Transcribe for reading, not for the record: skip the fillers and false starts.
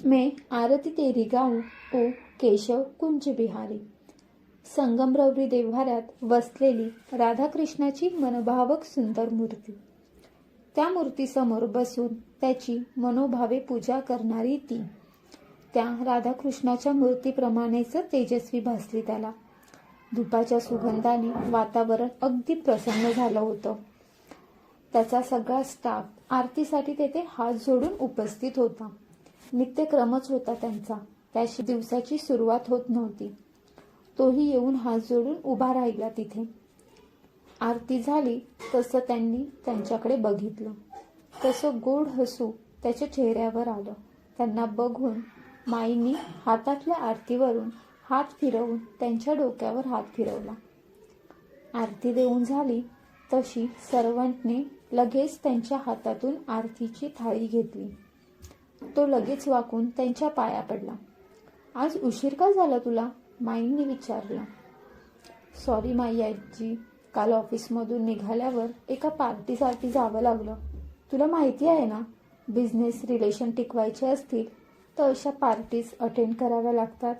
मैं आरती तेरी गाऊं ओ केशव कुंज बिहारी. संगमरवरी देव्हाऱ्यात बसलेली राधाकृष्णाची मनभावक सुंदर मूर्ती. त्या मूर्तीसमोर बसून त्याची मनोभावे पूजा करणारी ती. त्या राधाकृष्णाच्या मूर्तीप्रमाणेच तेजस्वी भासली त्याला. धुपाच्या सुगंधाने वातावरण अगदी प्रसन्न झालं होतं. त्याचा सगळा स्टाफ आरतीसाठी तेथे हात जोडून उपस्थित होता. नित्यक्रमच होता त्यांचा. त्याशी दिवसाची सुरुवात होत नव्हती. तोही येऊन हात जोडून उभा राहिला तिथे. आरती झाली तसं त्यांनी त्यांच्याकडे बघितलं. तसं गोड हसू त्याच्या चेहऱ्यावर आलं. त्यांना बघून माईंनी हातातल्या आरतीवरून हात फिरवून त्यांच्या डोक्यावर हात फिरवला. आरती देऊन झाली तशी सर्वंटने लगेच त्यांच्या हातातून आरतीची थाळी घेतली. तो लगेच वाकून त्यांच्या पाया पडला. आज उशीर का झाला तुला? माईंनी विचारलं. सॉरी माई आजी, काल ऑफिसमधून निघाल्यावर एका पार्टीसाठी जावं लागलं. तुला माहिती आहे ना, बिझनेस रिलेशन टिकवायचे असतील तर अशा पार्टीज अटेंड कराव्या लागतात.